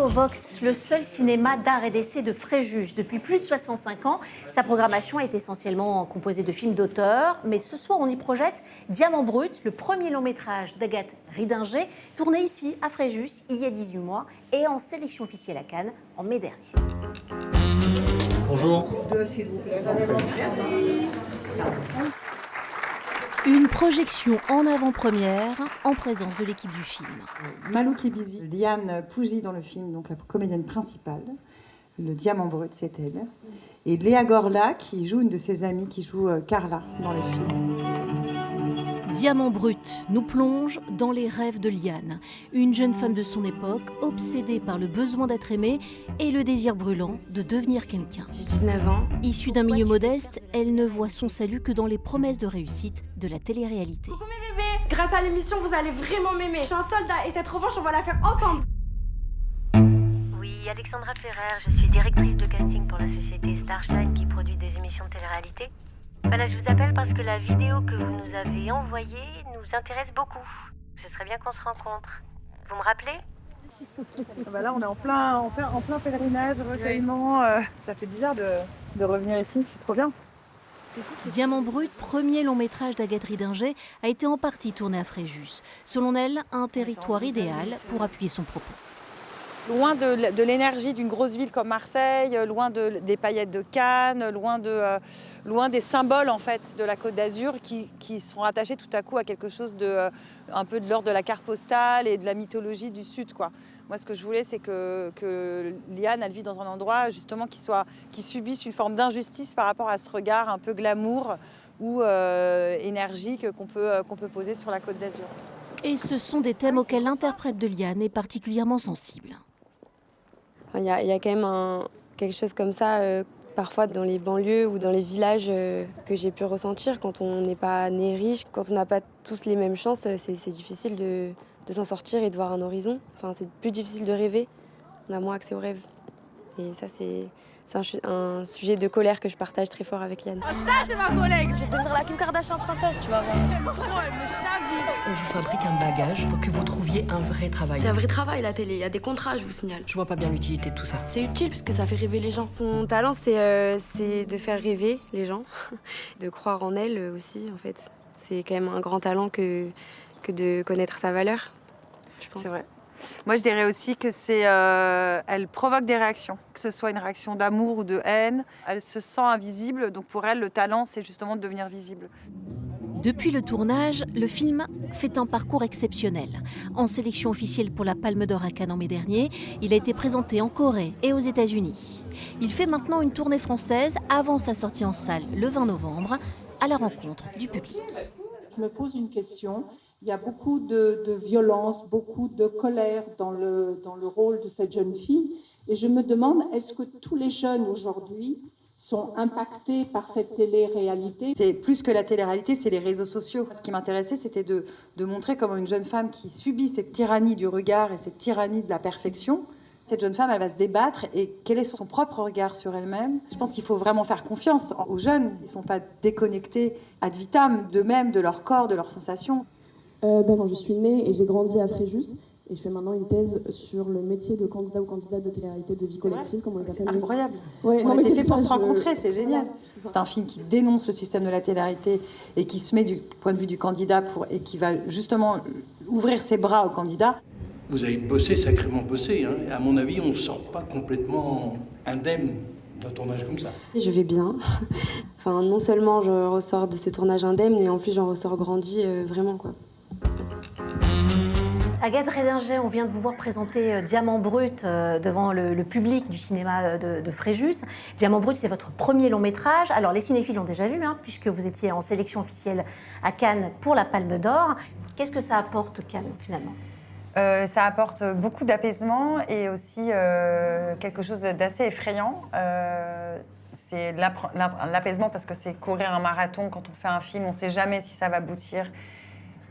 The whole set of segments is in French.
Vox, le seul cinéma d'art et d'essai de Fréjus. Depuis plus de 65 ans, sa programmation est essentiellement composée de films d'auteur. Mais ce soir, on y projette Diamant Brut, le premier long métrage d'Agathe Ridinger, tourné ici à Fréjus il y a 18 mois et en sélection officielle à Cannes en mai dernier. Bonjour. S'il vous plaît. Merci. Une projection en avant-première en présence de l'équipe du film. Malou Kibizi, Liane Pougy dans le film, donc la comédienne principale. Le Diamant Brut, c'est elle. Et Léa Gorla qui joue une de ses amies, qui joue Carla dans le film. Diamant Brut nous plonge dans les rêves de Liane, une jeune femme de son époque, obsédée par le besoin d'être aimée et le désir brûlant de devenir quelqu'un. J'ai 19 ans. Issue d'un milieu modeste, elle ne voit son salut que dans les promesses de réussite de la télé-réalité. Coucou mes bébés. Grâce à l'émission, vous allez vraiment m'aimer. Je suis un soldat et cette revanche, on va la faire ensemble. Oui, Alexandra Ferrer, je suis directrice de casting pour la société Starshine qui produit des émissions de télé-réalité. Voilà, je vous appelle parce que la vidéo que vous nous avez envoyée nous intéresse beaucoup. Ce serait bien qu'on se rencontre. Vous me rappelez ? Là, on est en plein pèlerinage, recueillement. Ça fait bizarre de revenir ici, c'est trop bien. Diamant Brut, premier long métrage d'Agathe Ridinger, a été en partie tourné à Fréjus. Selon elle, un territoire idéal pour appuyer son propos. Loin de l'énergie d'une grosse ville comme Marseille, loin des paillettes de Cannes, loin des symboles en fait de la Côte d'Azur qui sont rattachés tout à coup à quelque chose un peu de l'ordre de la carte postale et de la mythologie du Sud, quoi. Moi, ce que je voulais, c'est que Liane, elle vit dans un endroit justement qui subisse une forme d'injustice par rapport à ce regard un peu glamour ou énergique qu'on peut poser sur la Côte d'Azur. Et ce sont des thèmes auxquels l'interprète de Liane est particulièrement sensible. Il y a quand même quelque chose comme ça, parfois dans les banlieues ou dans les villages que j'ai pu ressentir. Quand on n'est pas né riche, quand on n'a pas tous les mêmes chances, c'est difficile de s'en sortir et de voir un horizon. Enfin, c'est plus difficile de rêver. On a moins accès aux rêves. Et ça, c'est un sujet de colère que je partage très fort avec Liane. Oh, ça, c'est ma collègue. Je vais devenir la Kim Kardashian princesse, tu vas voir. Elle m'aime trop, elle me chavire. On vous fabrique un bagage pour que vous trouviez un vrai travail. C'est un vrai travail, la télé. Il y a des contrats, je vous signale. Je vois pas bien l'utilité de tout ça. C'est utile parce que ça fait rêver les gens. Son talent, c'est de faire rêver les gens, de croire en elle aussi, en fait. C'est quand même un grand talent que de connaître sa valeur, je pense. C'est vrai. Moi, je dirais aussi que elle provoque des réactions, que ce soit une réaction d'amour ou de haine. Elle se sent invisible, donc pour elle, le talent, c'est justement de devenir visible. Depuis le tournage, le film fait un parcours exceptionnel. En sélection officielle pour la Palme d'Or à Cannes en mai dernier, il a été présenté en Corée et aux États-Unis. Il fait maintenant une tournée française avant sa sortie en salle le 20 novembre, à la rencontre du public. Je me pose une question. Il y a beaucoup de violence, beaucoup de colère dans le rôle de cette jeune fille. Et je me demande, est-ce que tous les jeunes aujourd'hui sont impactés par cette télé-réalité ? C'est plus que la télé-réalité, c'est les réseaux sociaux. Ce qui m'intéressait, c'était de montrer comment une jeune femme qui subit cette tyrannie du regard et cette tyrannie de la perfection, cette jeune femme, elle va se débattre et quel est son propre regard sur elle-même. Je pense qu'il faut vraiment faire confiance aux jeunes. Ils ne sont pas déconnectés ad vitam d'eux-mêmes, de leur corps, de leurs sensations. Je suis née et j'ai grandi à Fréjus et je fais maintenant une thèse sur le métier de candidat ou candidate de télé-réalité de vie collective, comme on les appelle. C'est incroyable. Ouais, on était fait pour se rencontrer, c'est génial. C'est un film qui dénonce le système de la télé-réalité et qui se met du point de vue du candidat et qui va justement ouvrir ses bras au candidat. Vous avez sacrément bossé. Hein. À mon avis, on ne sort pas complètement indemne d'un tournage comme ça. Je vais bien. Enfin, non seulement je ressors de ce tournage indemne, et en plus j'en ressors grandi vraiment, quoi. Agathe Ridinger, on vient de vous voir présenter Diamant Brut devant le public du cinéma de Fréjus. Diamant Brut, c'est votre premier long métrage. Alors, les cinéphiles l'ont déjà vu, puisque vous étiez en sélection officielle à Cannes pour la Palme d'Or. Qu'est-ce que ça apporte, Cannes, finalement ? Ça apporte beaucoup d'apaisement et aussi quelque chose d'assez effrayant. C'est l'apaisement parce que c'est courir un marathon. Quand on fait un film, on ne sait jamais si ça va aboutir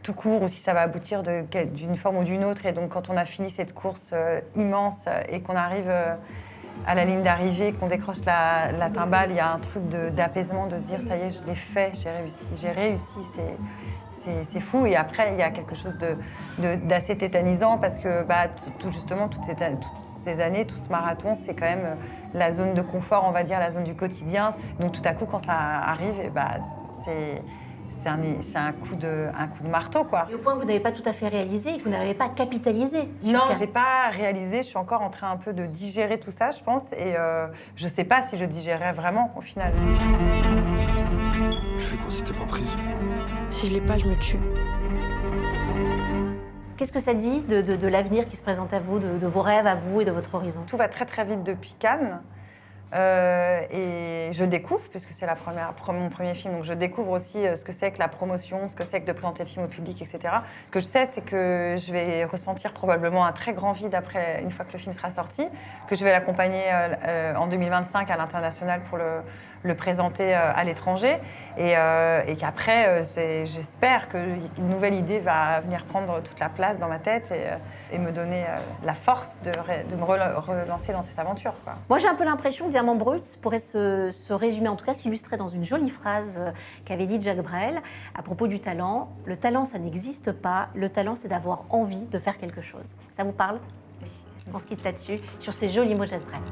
tout court ou si ça va aboutir d'une forme ou d'une autre. Et donc, quand on a fini cette course immense et qu'on arrive à la ligne d'arrivée, qu'on décroche la timbale, il y a un truc d'apaisement, de se dire « ça y est, je l'ai fait, j'ai réussi ». c'est fou. Et après, il y a quelque chose d'assez tétanisant parce que justement, toutes ces années, tout ce marathon, c'est quand même la zone de confort, on va dire, la zone du quotidien. Donc tout à coup, quand ça arrive, c'est un coup de marteau, quoi. Et au point que vous n'avez pas tout à fait réalisé et que vous n'arrivez pas à capitaliser. Non, j'ai pas réalisé. Je suis encore en train un peu de digérer tout ça, je pense. Et je sais pas si je digérerai vraiment, au final. Tu fais quoi si t'es pas prise? Si je l'ai pas, je me tue. Qu'est-ce que ça dit de l'avenir qui se présente à vous, de vos rêves à vous et de votre horizon? Tout va très très vite depuis Cannes. Et je découvre, puisque c'est mon premier film, donc je découvre aussi ce que c'est que la promotion, ce que c'est que de présenter le film au public, etc. Ce que je sais, c'est que je vais ressentir probablement un très grand vide après, une fois que le film sera sorti, que je vais l'accompagner en 2025 à l'international pour le présenter à l'étranger, et qu'après, j'espère qu'une nouvelle idée va venir prendre toute la place dans ma tête et me donner la force de me relancer dans cette aventure, quoi. Moi, j'ai un peu l'impression que Diamant Brut pourrait se résumer, en tout cas s'illustrer dans une jolie phrase qu'avait dit Jacques Brel à propos du talent. Le talent, ça n'existe pas. Le talent, c'est d'avoir envie de faire quelque chose. Ça vous parle? Oui. On se quitte là-dessus, sur ces jolis mots de Jacques Brel.